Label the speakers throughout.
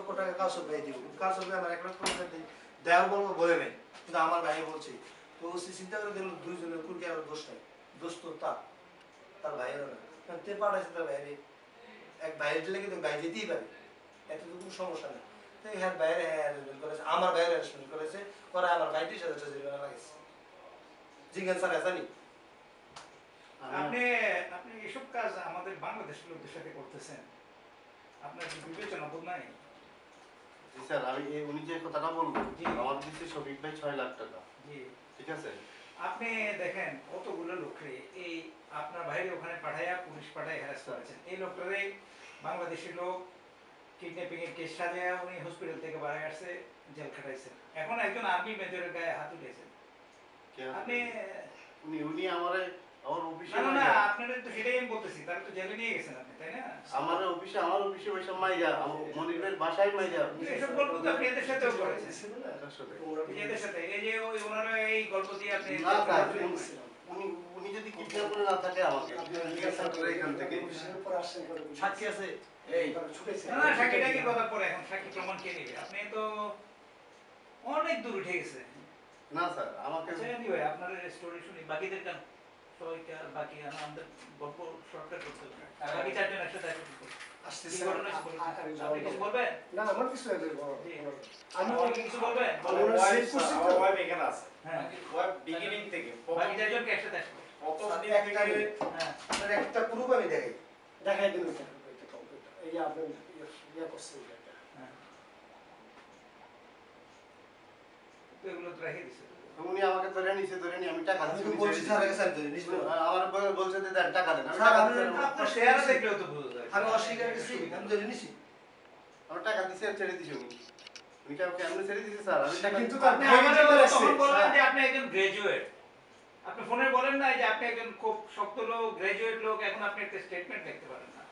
Speaker 1: লক্ষ টাকা কাউসর ভাই দিব, কাউসর ভাই আমার 1 লক্ষ টাকা দেওয়ার বলবো বলে নাই, কিন্তু আমার ভাই বলছে। তো ওসি চিন্তা করে দেখলো দুইজনের কোন কে আর দোষ নাই, দোষ তো তার ভাইয়েরও না, কারণ তে পাঠাইছে তার ভাইরে, এক ভাইয়ের লেগে তো ভাই যেতেই পারে, এত তো কোনো সমস্যা নেই। তো হ্যাঁ বাইরে অ্যারেঞ্জমেন্ট করেছে, আমার বাইরে অ্যারেঞ্জমেন্ট করেছে, করে আমার ভাই 30,000 টাকা জরিমানা লাগেছে। জিজ্ঞাসা স্যার জানি
Speaker 2: আপনি আপনি এসব কাজ আমাদের বাংলাদেশের লোকদের সাথে করতেছেন, আপনার কি বিবেচনা বোধ নাই?
Speaker 3: জি স্যার, আমি উনি যে কথাটা বলবো, আমার দিচ্ছে শফিক ভাই 6 লাখ টাকা।
Speaker 2: জি
Speaker 3: ঠিক আছে,
Speaker 2: আপনি দেখেন কতগুলো লোকরে এই আপনার ভাইরে ওখানে পাঠাইয়া পুলিশ পাঠায় হ্যারাস করেছেন, এই লোকটারে বাংলাদেশি লোক কিডন্যাপিং এর কেস সাজায়া উনি হসপিটাল থেকে বাইরে আসছে, জেল খাটাইছেন, এখন একজন আর্মি মেজরের গায়ে হাত উঠেছেন। আপনি
Speaker 3: উনি আমারে আমার অফিসে
Speaker 2: না না আপনাদের তো সেটাই আমি বলতেছি, তাহলে তো জেলে নিয়ে গেছেন আপনি, তাই না?
Speaker 3: আমার অফিসে ওইসব মাইয়া মনির ভাইয়ের বাসায় মাইয়া
Speaker 2: এসব গল্প তো আপনি এদের সাথেও করেছেন,
Speaker 3: তার সাথে।
Speaker 2: এদের সাথে এই যে ওই ওনারা এই গল্প দিয়ে আপনি
Speaker 3: না স্যার, উনি যদি কিডন্যাপ করে না থাকে আমাকে এখান থেকে
Speaker 1: সাক্ষী আছে,
Speaker 3: এই
Speaker 2: না না সাক্ষীটা কি কথা পরে, এখন সাক্ষী প্রমাণ কে নেবে? আপনি তো অনেক দূর উঠে গেছে।
Speaker 3: না স্যার, আমাকে
Speaker 2: আচ্ছা এনিওয়ে আপনার স্টোরি শুনি, বাকিদের গান সবাইকে বাকি আমাদের গল্প শর্টকাট করতে হবে, বাকি চারজন একসাথে
Speaker 1: আসছে
Speaker 2: কি
Speaker 1: স্যার।
Speaker 2: ঘটনা ছিল? আপনি কিছু বলবেন?
Speaker 1: না আমার কিছু নাই,
Speaker 2: আমি কিছু বলবেন?
Speaker 4: আমার ওয়াইফ এখানে আছে,
Speaker 2: হ্যাঁ
Speaker 4: ওয়াইফ বিগিনিং থেকে
Speaker 2: বাকি চারজনকে একসাথে আসবে।
Speaker 4: প্রথম দিন
Speaker 1: একটা
Speaker 4: থেকে
Speaker 2: হ্যাঁ
Speaker 1: আপনার একটা প্রুফ আমি দেখাই দিন এই যে আপনি ইয়া করছেন
Speaker 2: হ্যাঁ তো এগুলো তো রেখে দিছে।
Speaker 3: উনি আমাকে ধরে নিয়ে আমি টাকা
Speaker 1: আমি
Speaker 3: দিচ্ছি,
Speaker 1: তো
Speaker 3: উনি
Speaker 1: বলছি
Speaker 3: ছেড়ে
Speaker 1: স্যার
Speaker 3: দিচ্ছে।
Speaker 1: স্যার ধরে নিস
Speaker 3: আমার বলছে যে দেন টাকা দেন, আমি
Speaker 1: স্যার,
Speaker 3: টাকা
Speaker 1: আমি-
Speaker 3: দিচ্ছি,
Speaker 2: আপনার শেয়ার দেখলেও তো বোঝা যায়।
Speaker 1: আমি অস্বীকার করছি, আমি ধরে নিছি।
Speaker 3: আমার টাকা দিচ্ছি আর ছেড়ে দিছি উনি কেমন ছেড়ে দিছি স্যার, আমি টাকা
Speaker 1: কিন্তু
Speaker 3: দিচ্ছি।
Speaker 1: তার
Speaker 2: আপনি
Speaker 1: ভাই
Speaker 2: আমাদের
Speaker 1: যেটা লাগছে,
Speaker 2: তখন বললেন
Speaker 1: স্যার।
Speaker 2: যে আপনি একজন গ্রাজুয়েট, আপনি ফোনে বলেন না যে আপনি একজন খুব শক্ত লোক, গ্রাজুয়েট লোক, এখন আপনি একটা স্টেটমেন্ট লিখতে পারেন না।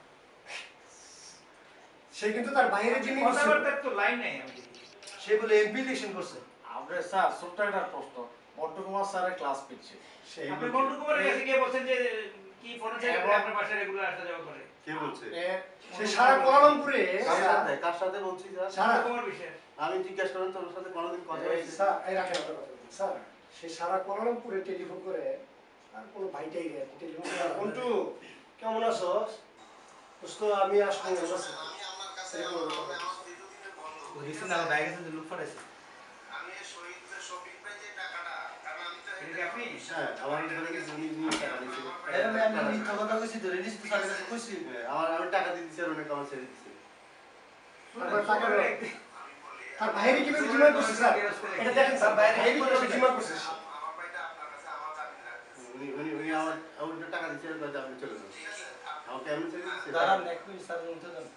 Speaker 1: সে কিন্তু তার বাইরে যিনি
Speaker 2: কথাবার্তার তো লাইন নেই আমি দেখি।
Speaker 1: সে বলে এমপি ইলেকশন করছে।
Speaker 4: আমরা স্যার ছোট্ট একটা প্রশ্ন, মন্টু কুমার স্যারের ক্লাস পিচ্ছে সেই
Speaker 2: আপনি মন্টু কুমারের কাছে গিয়ে বলছেন যে কি ফোনে চাই করে আপনার বাসায় রেগুলার আসা যাওয়া করে?
Speaker 3: কে বলছে?
Speaker 1: সে সারা কুয়ালালামপুরে
Speaker 3: কার সাথে বলছি স্যার?
Speaker 1: সারা
Speaker 2: মন্টু কুমার বিশেষ
Speaker 3: আমি জিজ্ঞাসা করেন তোর সাথে কোনোদিন কথা হয়েছে?
Speaker 1: স্যার এই রাখেন আপনার কথা বলুন। স্যার সে সারা কুয়ালালামপুরে টেলিফোন করে, আর কোনো ভাইটাই গেছে টেলিফোন করে, মন্টু কেমন আছোস? দোস্ত আমি আসবো রিসেন্ট আমার ব্যাগ আছে, লুক ফাটাইছে।
Speaker 2: এটা কি আপনি?
Speaker 3: হ্যাঁ, আমার ধরে গেছে উনি টাকা দিয়েছে।
Speaker 1: আমি মিথ্যা কথা কইছি, ধরে নিছি তো স্যারের কাছে কইছি।
Speaker 3: আমি টাকা দিয়ে দিচ্ছি আর উনি আমার ছেড়ে দিচ্ছে।
Speaker 1: তার বাইরে কিভাবে ডিমান্ড করছে স্যার? এটা দেখেন স্যার, বাইরে কিভাবে ডিমান্ড করছে।
Speaker 3: উনি আমার টাকা দিচ্ছে আর বলছে আপনি চলে যান। আমাকে এমনি ছেড়ে দিচ্ছে।
Speaker 1: দাঁড়ান এক মিনিট স্যার, উঠে যান।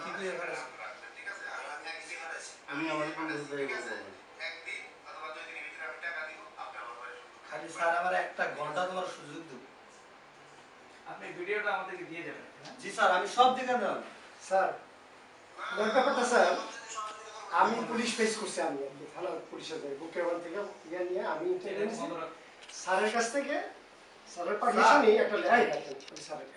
Speaker 1: কি কই এখানে
Speaker 3: উনি আমার কোনো বুঝতে পারবেন।
Speaker 1: খালি স্যার আমার একটা ঘন্টা তোমার সুযোগ দেব।
Speaker 2: আপনি ভিডিওটা আমাদেরকে দিয়ে যাবেন, হ্যাঁ?
Speaker 1: জি স্যার, আমি সব দিকে দেন স্যার। ব্যাপারটা স্যার, আমি পুলিশ ফেস করছি, আমি থানা পুলিশের বুকের ওয়ান থেকে ইয়ে নিয়ে আমি স্যারের কাছ থেকে স্যারের পারমিশনই একটা লেখাই রাখেন স্যারের।